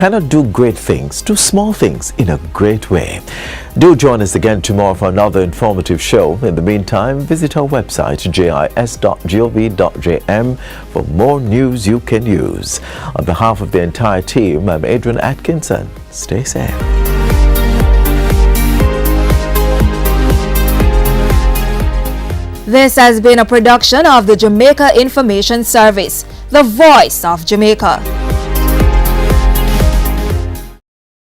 Cannot do great things, do small things in a great way. Do join us again tomorrow for another informative show. In the meantime, visit our website jis.gov.jm for more news you can use. On behalf of the entire team, I'm Adrian Atkinson. Stay safe. This has been a production of the Jamaica Information Service, the voice of Jamaica.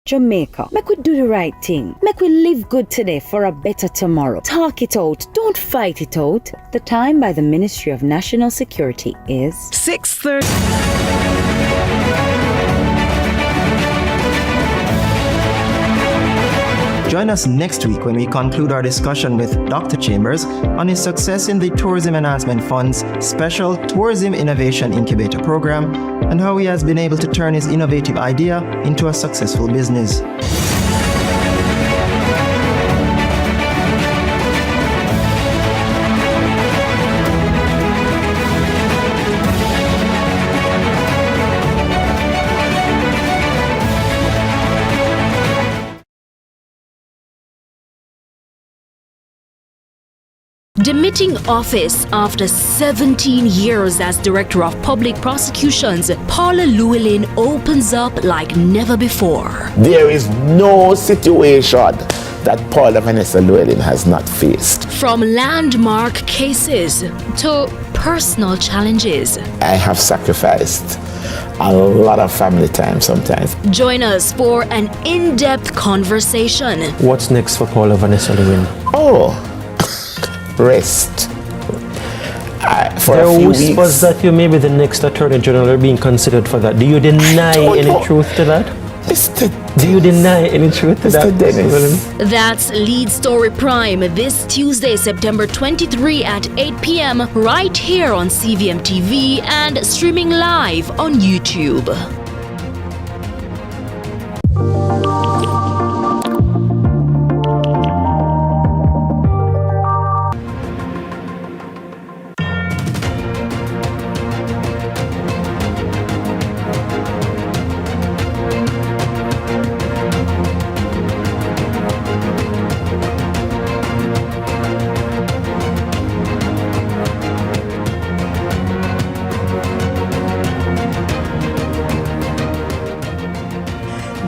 Jamaica, make we do the right thing. Make we live good today for a better tomorrow. Talk it out. Don't fight it out. The time by the Ministry of National Security is 6:30. Join us next week when we conclude our discussion with Dr. Chambers on his success in the Tourism Enhancement Fund's Special Tourism Innovation Incubator Program and how he has been able to turn his innovative idea into a successful business. Demitting office after 17 years as Director of Public Prosecutions, Paula Llewellyn opens up like never before. There is no situation that Paula Vanessa Llewellyn has not faced. From landmark cases to personal challenges. I have sacrificed a lot of family time sometimes. Join us for an in-depth conversation. What's next for Paula Vanessa Llewellyn? Oh, rest. For there a few whispers weeks. that you may be the next Attorney General are being considered for that. Do you deny any truth to that? Do you deny any truth to that? Dennis. That's Lead Story Prime this Tuesday, September 23 at 8 p.m. right here on CVM TV and streaming live on YouTube.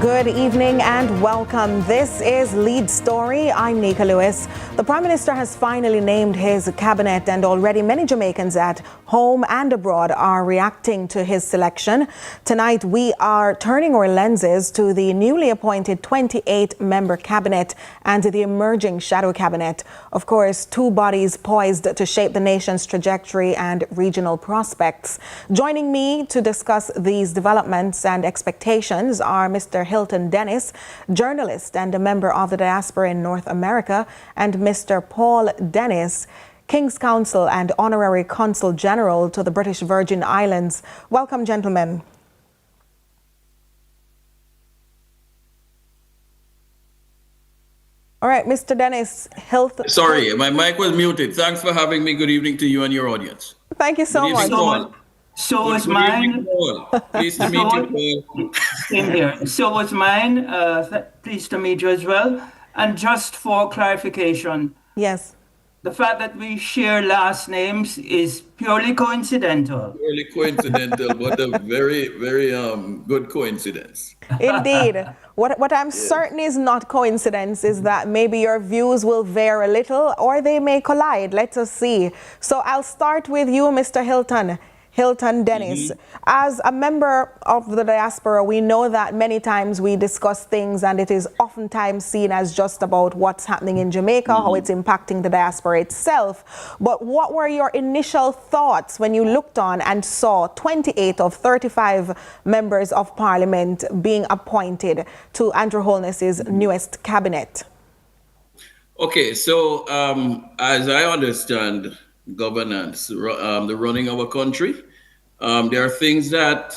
Good evening and welcome. This is Lead Story. I'm Nika Lewis. The Prime Minister has finally named his cabinet, and already many Jamaicans at home and abroad are reacting to his selection. Tonight, we are turning our lenses to the newly appointed 28-member cabinet and the emerging shadow cabinet. Of course, two bodies poised to shape the nation's trajectory and regional prospects. Joining me to discuss these developments and expectations are Mr. Hilton Dennis, journalist and a member of the diaspora in North America, and Mr. Paul Dennis, King's Counsel and Honorary Consul General to the British Virgin Islands. Welcome, gentlemen. All right, Mr. Dennis, Hilton. Sorry, my mic was muted. Thanks for having me. Good evening to you and your audience. Thank you so much. So was mine. Pleased to meet you, Paul. Same here. So was mine. Pleased to meet you as well. And just for clarification, yes, the fact that we share last names is purely coincidental. Purely coincidental, but a very, very good coincidence. Indeed. What I'm certain is not coincidence is that maybe your views will vary a little or they may collide. Let us see. So I'll start with you, Mr. Hilton Dennis. As a member of the diaspora, we know that many times we discuss things and it is oftentimes seen as just about what's happening in Jamaica, how it's impacting the diaspora itself. But what were your initial thoughts when you looked on and saw 28 of 35 members of parliament being appointed to Andrew Holness's newest cabinet? Okay, so as I understand governance, the running of a country, there are things that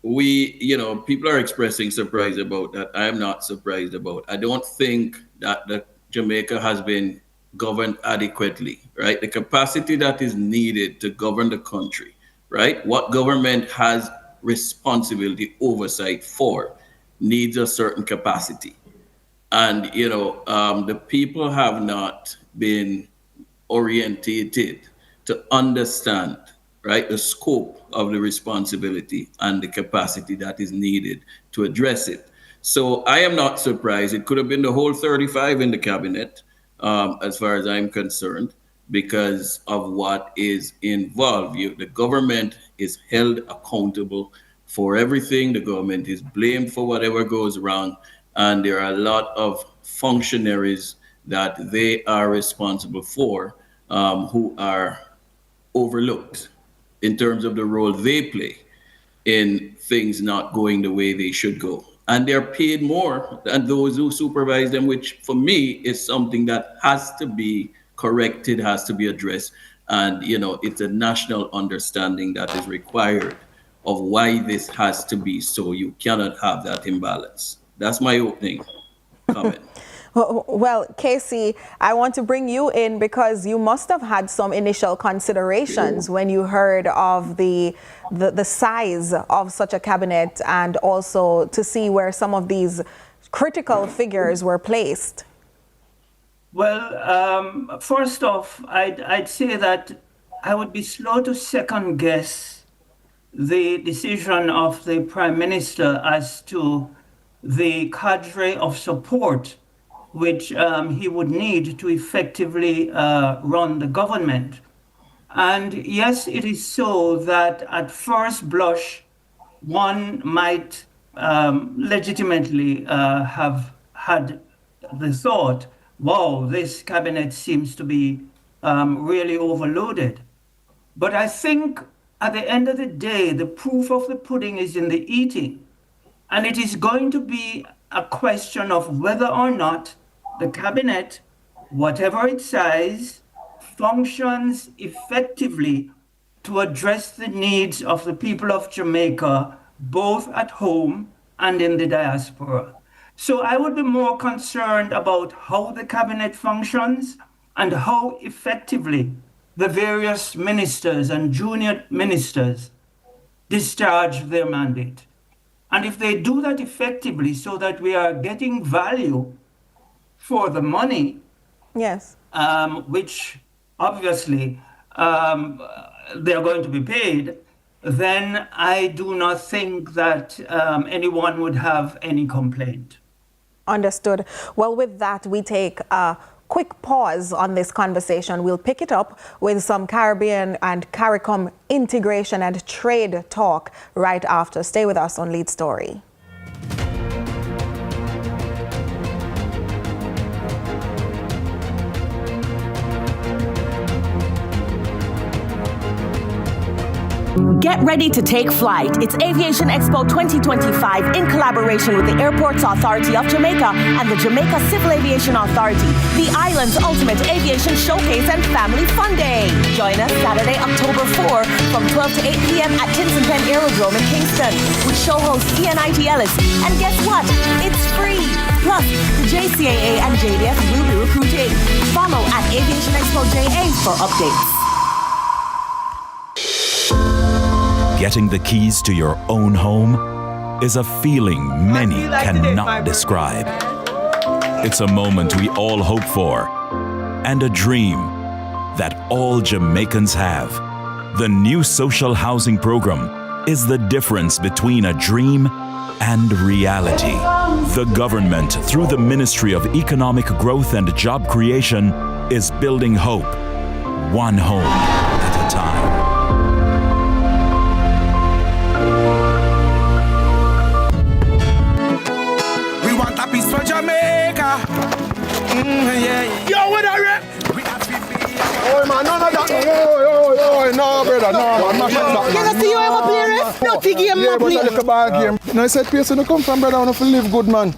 people are expressing surprise about that I am not surprised about. I don't think that Jamaica has been governed adequately, right? The capacity that is needed to govern the country, right? What government has responsibility, oversight for needs a certain capacity. And, the people have not been orientated to understand, right, the scope of the responsibility and the capacity that is needed to address it. So I am not surprised. It could have been the whole 35 in the cabinet, as far as I'm concerned, because of what is involved. The government is held accountable for everything. The government is blamed for whatever goes wrong. And there are a lot of functionaries that they are responsible for who are overlooked in terms of the role they play in things not going the way they should go. And they're paid more than those who supervise them, which for me is something that has to be corrected, has to be addressed. And, it's a national understanding that is required of why this has to be so. You cannot have that imbalance. That's my opening comment. Well, Casey, I want to bring you in because you must have had some initial considerations when you heard of the size of such a cabinet, and also to see where some of these critical figures were placed. Well, first off, I'd say that I would be slow to second guess the decision of the Prime Minister as to the cadre of support which he would need to effectively run the government. And yes, it is so that at first blush, one might legitimately have had the thought, wow, this cabinet seems to be really overloaded. But I think at the end of the day, the proof of the pudding is in the eating. And it is going to be a question of whether or not the cabinet, whatever its size, functions effectively to address the needs of the people of Jamaica, both at home and in the diaspora. So I would be more concerned about how the cabinet functions and how effectively the various ministers and junior ministers discharge their mandate. And if they do that effectively so that we are getting value for the money, yes, which obviously they're going to be paid, then I do not think that anyone would have any complaint. Understood. Well, with that, we take a quick pause on this conversation. We'll pick it up with some Caribbean and CARICOM integration and trade talk right after. Stay with us on Lead Story. Get ready to take flight. It's Aviation Expo 2025 in collaboration with the Airports Authority of Jamaica and the Jamaica Civil Aviation Authority, the island's ultimate aviation showcase and family fun day. Join us Saturday, October 4 from 12 to 8 p.m. at Tinson Penn Aerodrome in Kingston with show host CNIT Ellis. And guess what? It's free. Plus, the JCAA and JDF will be recruiting. Follow at Aviation Expo JA for updates. Getting the keys to your own home is a feeling many cannot describe. It's a moment we all hope for and a dream that all Jamaicans have. The new social housing program is the difference between a dream and reality. The government, through the Ministry of Economic Growth and Job Creation, is building hope, one home at a time. For Jamaica. Yeah. Yo, what are you? Oh, man, none of that. Oh, no, brother, no, man. Can I see you ever play ref? No, piggy, I'm not playing. Yeah, but I look a bad game. No, I said, Pierce, you come from, brother, I want to live good, man.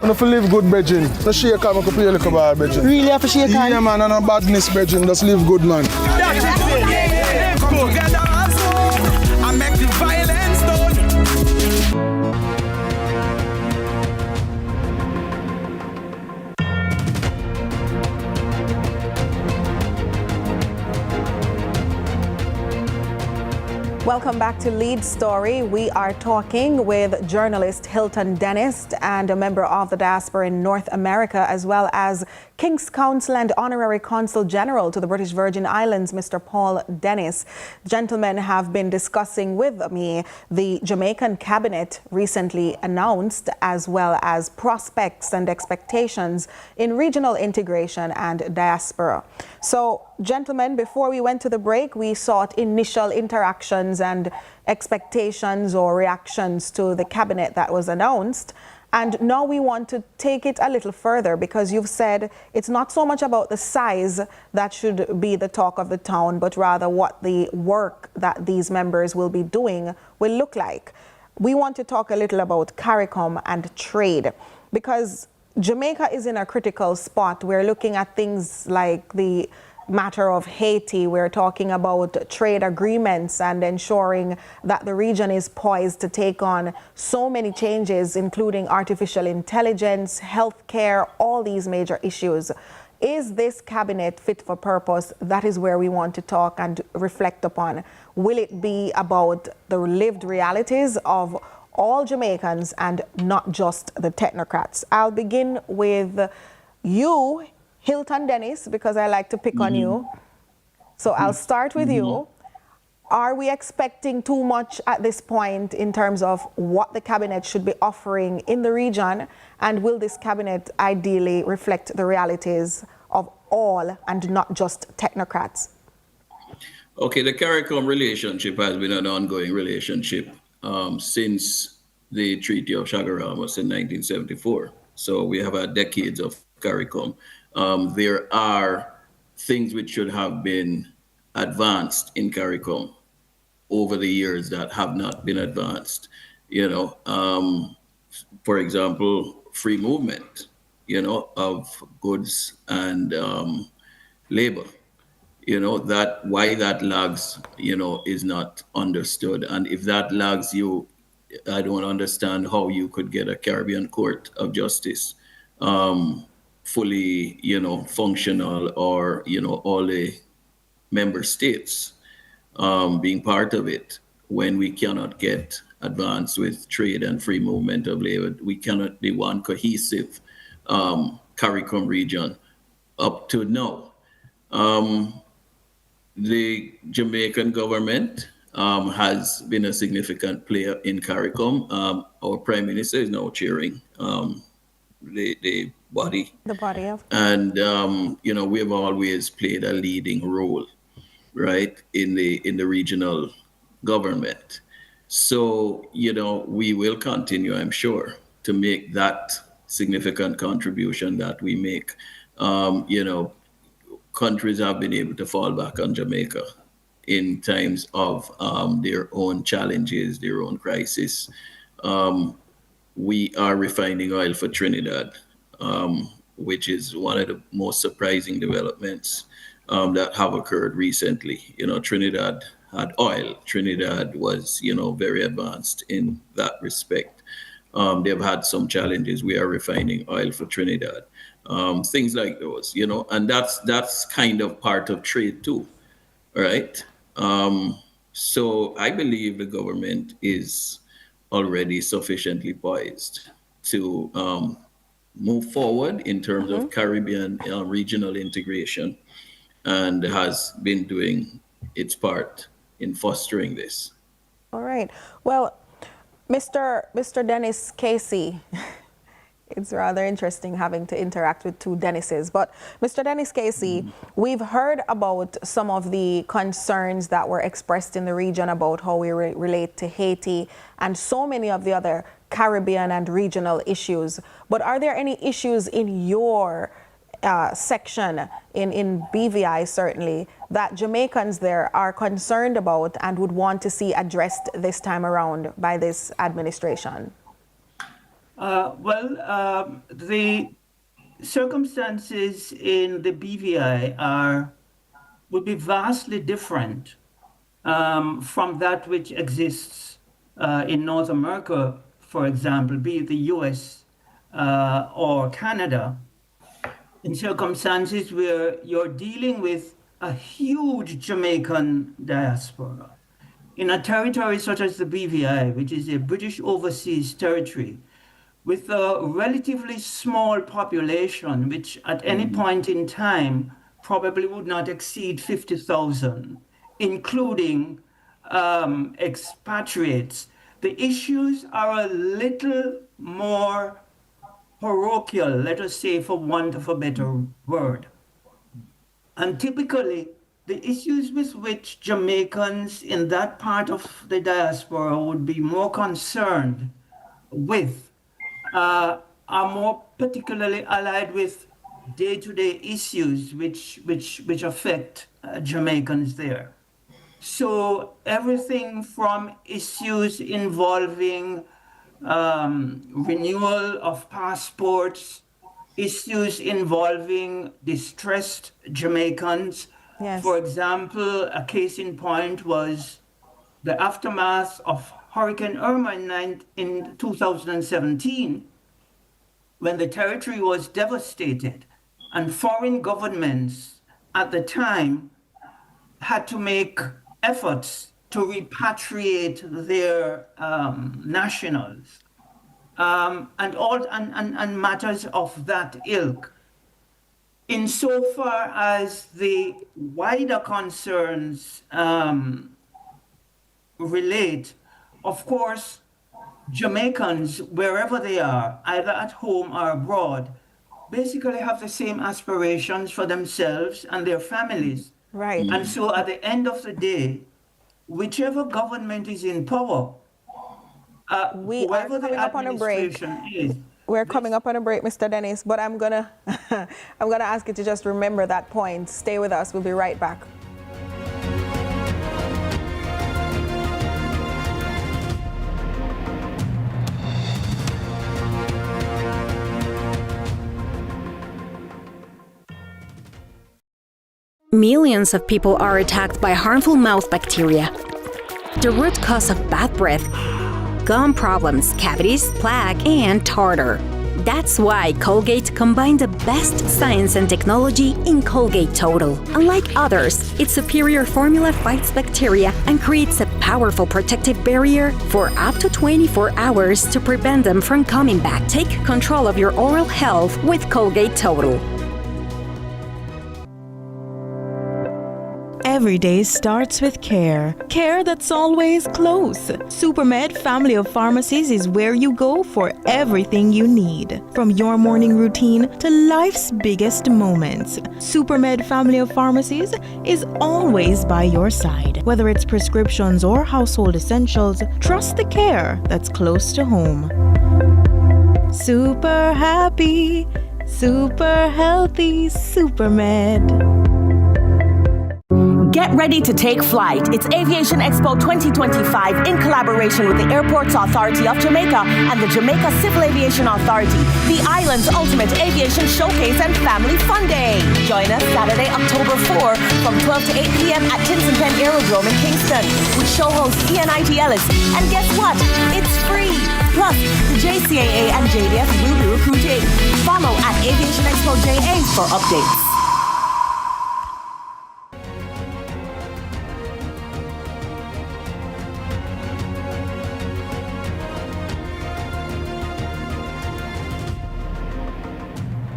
I want to live good, Bridging. No shake on, I can play a little bad, Bridging. Really have to shake on? Yeah, man, and no badness, Bridging. Just live good, man. That's it. Come together, I make the violence done. Welcome back to Lead Story. We are talking with journalist Hilton Dennis and a member of the diaspora in North America, as well as King's Counsel and Honorary Consul General to the British Virgin Islands, Mr. Paul Dennis. Gentlemen have been discussing with me the Jamaican cabinet recently announced, as well as prospects and expectations in regional integration and diaspora. So, gentlemen, before we went to the break, we sought initial interactions and expectations or reactions to the cabinet that was announced. And now we want to take it a little further, because you've said it's not so much about the size that should be the talk of the town, but rather what the work that these members will be doing will look like. We want to talk a little about CARICOM and trade, because Jamaica is in a critical spot. We're looking at things like the matter of Haiti. We're talking about trade agreements and ensuring that the region is poised to take on so many changes, including artificial intelligence, healthcare, all these major issues. Is this cabinet fit for purpose? That is where we want to talk and reflect upon. Will it be about the lived realities of all Jamaicans and not just the technocrats? I'll begin with you, Hilton Dennis, because I like to pick on you. So I'll start with you. Are we expecting too much at this point in terms of what the cabinet should be offering in the region? And will this cabinet ideally reflect the realities of all and not just technocrats? Okay, the CARICOM relationship has been an ongoing relationship since the Treaty of Chaguaramas in 1974. So we have had decades of CARICOM. There are things which should have been advanced in CARICOM over the years that have not been advanced. For example, free movement, of goods and labor. That why that lags, is not understood. And if that lags I don't understand how you could get a Caribbean Court of Justice fully, functional, or, all the member states being part of it, when we cannot get advanced with trade and free movement of labor. We cannot be one cohesive CARICOM region up to now. The Jamaican government has been a significant player in CARICOM. Our Prime Minister is now chairing the body. The body of. And, we have always played a leading role, right, in the regional government. So, we will continue, I'm sure, to make that significant contribution that we make. Countries have been able to fall back on Jamaica in times of their own challenges, their own crisis. We are refining oil for Trinidad, which is one of the most surprising developments that have occurred recently. Trinidad had oil. Trinidad was, very advanced in that respect. They've had some challenges. We are refining oil for Trinidad. Things like those, and that's kind of part of trade too, right? So I believe the government is already sufficiently poised to move forward in terms of Caribbean regional integration, and has been doing its part in fostering this. All right. Well, Mr. Dennis Casey, it's rather interesting having to interact with two Dennises. But Mr. Dennis Casey, we've heard about some of the concerns that were expressed in the region about how we relate to Haiti and so many of the other Caribbean and regional issues. But are there any issues in your section, in BVI certainly, that Jamaicans there are concerned about and would want to see addressed this time around by this administration? The circumstances in the BVI would be vastly different from that which exists in North America, for example, be it the US or Canada, in circumstances where you're dealing with a huge Jamaican diaspora. in a territory such as the BVI, which is a British Overseas Territory, with a relatively small population, which at any point in time probably would not exceed 50,000, including expatriates, the issues are a little more parochial, let us say, for want of a better word. And typically, the issues with which Jamaicans in that part of the diaspora would be more concerned with are more particularly allied with day-to-day issues which affect Jamaicans there. So everything from issues involving renewal of passports, issues involving distressed Jamaicans. Yes. For example, a case in point was the aftermath of Hurricane Irma in 2017, when the territory was devastated and foreign governments at the time had to make efforts to repatriate their nationals and matters of that ilk. Insofar as the wider concerns relate, of course, Jamaicans, wherever they are, either at home or abroad, basically have the same aspirations for themselves and their families. Right. And so at the end of the day, whichever government is in power, We are whoever the coming up on a break. administration is, We're coming up on a break, Mr. Dennis, but I'm gonna ask you to just remember that point. Stay with us. We'll be right back. Millions of people are attacked by harmful mouth bacteria. The root cause of bad breath, gum problems, cavities, plaque, and tartar. That's why Colgate combined the best science and technology in Colgate Total. Unlike others, its superior formula fights bacteria and creates a powerful protective barrier for up to 24 hours to prevent them from coming back. Take control of your oral health with Colgate Total. Every day starts with care. Care that's always close. Supermed Family of Pharmacies is where you go for everything you need. From your morning routine to life's biggest moments. Supermed Family of Pharmacies is always by your side. Whether it's prescriptions or household essentials, trust the care that's close to home. Super happy, super healthy, Supermed. Get ready to take flight. It's Aviation Expo 2025 in collaboration with the Airports Authority of Jamaica and the Jamaica Civil Aviation Authority, the island's ultimate aviation showcase and family fun day. Join us Saturday, October 4 from 12 to 8 p.m. at Tinson Penn Aerodrome in Kingston with show host Ian I.T. Ellis. And guess what? It's free. Plus, the JCAA and JDF will be recruiting. Follow at Aviation Expo JA for updates.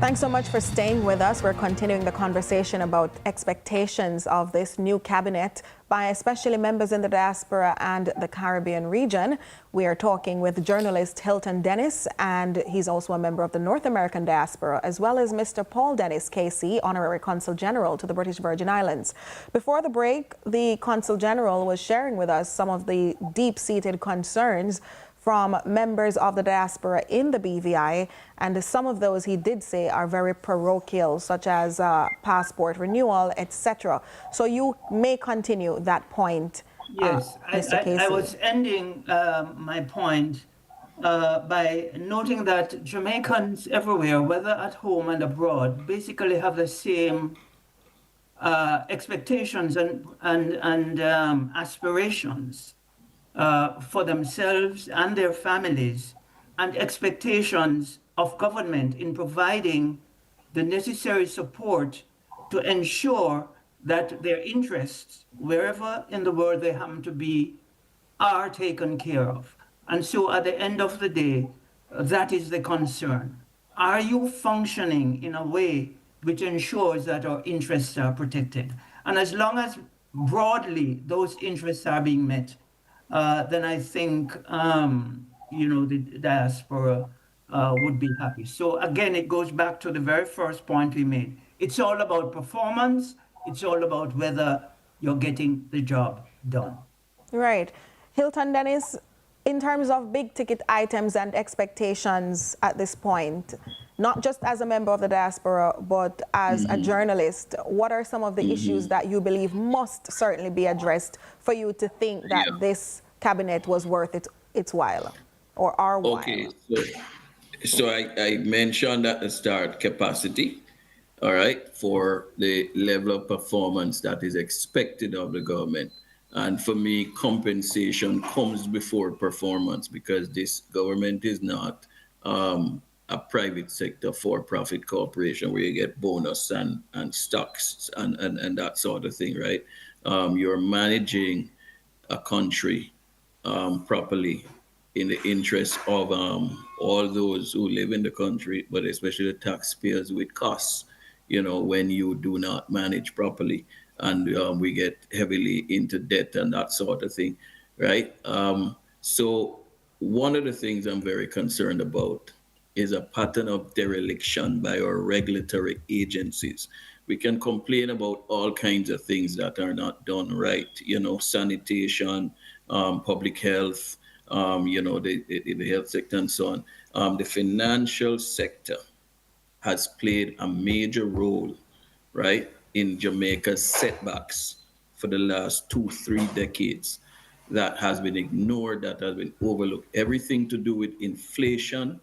Thanks so much for staying with us. We're continuing the conversation about expectations of this new cabinet by especially members in the diaspora and the Caribbean region. We are talking with journalist Hilton Dennis, and he's also a member of the North American diaspora, as well as Mr. Paul Dennis, KC, Honorary Consul General to the British Virgin Islands. Before the break, the Consul General was sharing with us some of the deep-seated concerns from members of the diaspora in the BVI, and some of those he did say are very parochial, such as passport renewal, etc. So you may continue that point. Yes, Mr. Casey. I was ending my point by noting that Jamaicans everywhere, whether at home and abroad, basically have the same expectations and aspirations for themselves and their families, and expectations of government in providing the necessary support to ensure that their interests, wherever in the world they happen to be, are taken care of. And so at the end of the day, that is the concern. Are you functioning in a way which ensures that our interests are protected? And as long as broadly those interests are being met, then I think the diaspora would be happy. So again, it goes back to the very first point we made. It's all about performance. It's all about whether you're getting the job done. Right. Hilton Dennis, in terms of big ticket items and expectations at this point, not just as a member of the diaspora, but as a journalist, what are some of the issues that you believe must certainly be addressed for you to think that this cabinet was worth its while or our while? Okay, so I mentioned at the start capacity, all right, for the level of performance that is expected of the government. And for me, compensation comes before performance because this government is not a private sector for-profit corporation where you get bonus and stocks and that sort of thing, right? You're managing a country properly in the interest of all those who live in the country, but especially the taxpayers with costs, when you do not manage properly. And we get heavily into debt and that sort of thing, right? So one of the things I'm very concerned about is a pattern of dereliction by our regulatory agencies. We can complain about all kinds of things that are not done right, sanitation, public health, the health sector and so on. The financial sector has played a major role, right, in Jamaica's setbacks for the last 2-3 decades. That has been ignored, that has been overlooked. Everything to do with inflation,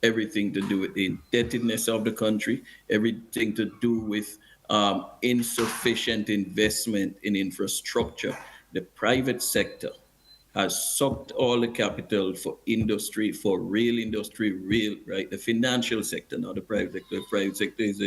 everything to do with the indebtedness of the country, everything to do with insufficient investment in infrastructure. The private sector has sucked all the capital for industry, for real industry, right? The financial sector, not the private sector. The private sector is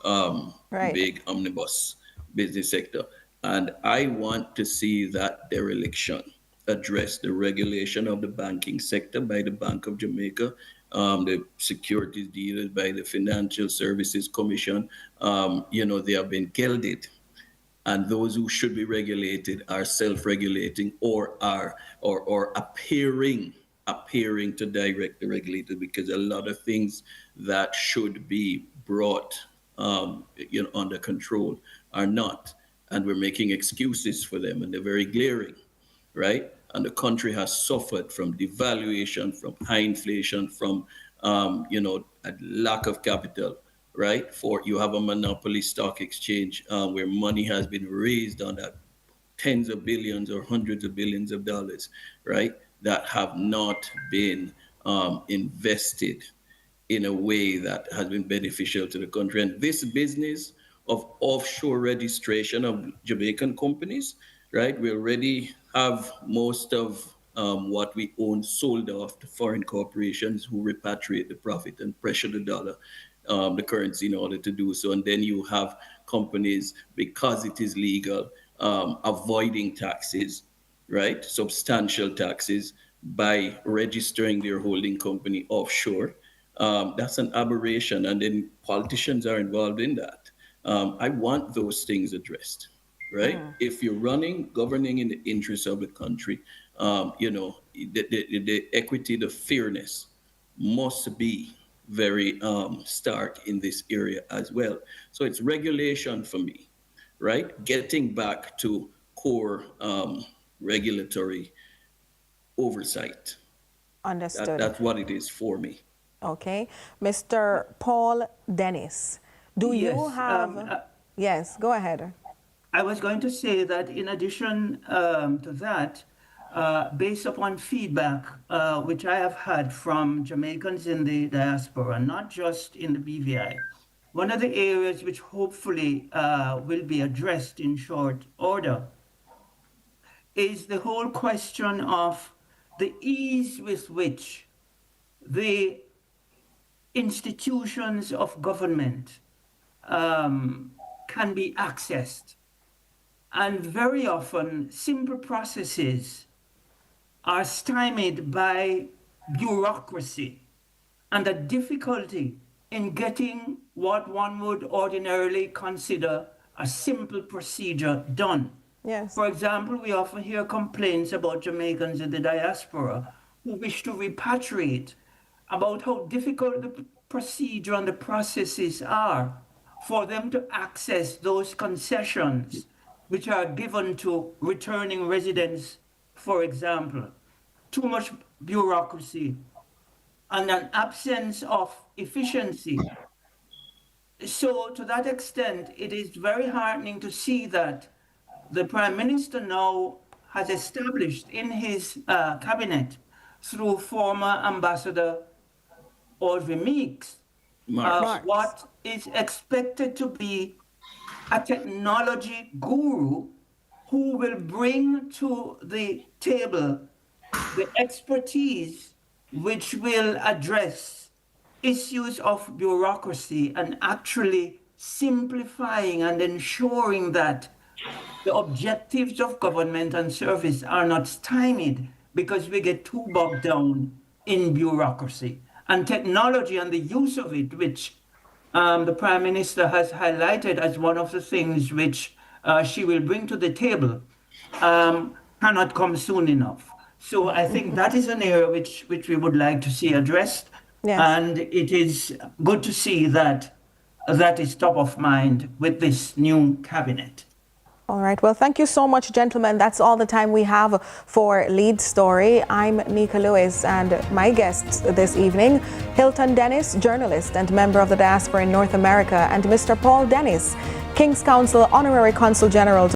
a big omnibus business sector. And I want to see that dereliction address the regulation of the banking sector by the Bank of Jamaica, the securities dealers by the Financial Services Commission. They have been gelded. And those who should be regulated are self-regulating or are appearing to direct the regulator, because a lot of things that should be brought under control are not, and we're making excuses for them, and they're very glaring, right? And the country has suffered from devaluation, from high inflation, from a lack of capital. Right? For you have a monopoly stock exchange where money has been raised on that, tens of billions or hundreds of billions of dollars, right? That have not been invested in a way that has been beneficial to the country. And this business of offshore registration of Jamaican companies, right? We already have most of what we own sold off to foreign corporations who repatriate the profit and pressure the dollar. The currency in order to do so. And then you have companies, because it is legal, avoiding taxes, right? Substantial taxes by registering their holding company offshore. That's an aberration. And then politicians are involved in that. I want those things addressed, right? If you're governing in the interest of the country, the equity, the fairness must be very stark in this area as well. So it's regulation for me, right? Getting back to core regulatory oversight. Understood. That's what it is for me. Okay. Mr. Paul Dennis, do you have... yes, go ahead. I was going to say that in addition to that, based upon feedback which I have had from Jamaicans in the diaspora, not just in the BVI, one of the areas which hopefully will be addressed in short order is the whole question of the ease with which the institutions of government can be accessed. And very often, simple processes are stymied by bureaucracy and the difficulty in getting what one would ordinarily consider a simple procedure done. Yes. For example, we often hear complaints about Jamaicans in the diaspora who wish to repatriate, about how difficult the procedure and the processes are for them to access those concessions which are given to returning residents, for example. Too much bureaucracy and an absence of efficiency. So to that extent, it is very heartening to see that the Prime Minister now has established in his cabinet, through former Ambassador Audrey Meeks, what is expected to be a technology guru who will bring to the table the expertise which will address issues of bureaucracy and actually simplifying and ensuring that the objectives of government and service are not stymied because we get too bogged down in bureaucracy. And technology and the use of it, which the Prime Minister has highlighted as one of the things which she will bring to the table, cannot come soon enough. So I think that is an area which we would like to see addressed. Yes. And it is good to see that that is top of mind with this new cabinet. All right. Well, thank you so much, gentlemen. That's all the time we have for Lead Story. I'm Nika Lewis, and my guests this evening, Hilton Dennis, journalist and member of the diaspora in North America, and Mr. Paul Dennis, King's Counsel Honorary Consul General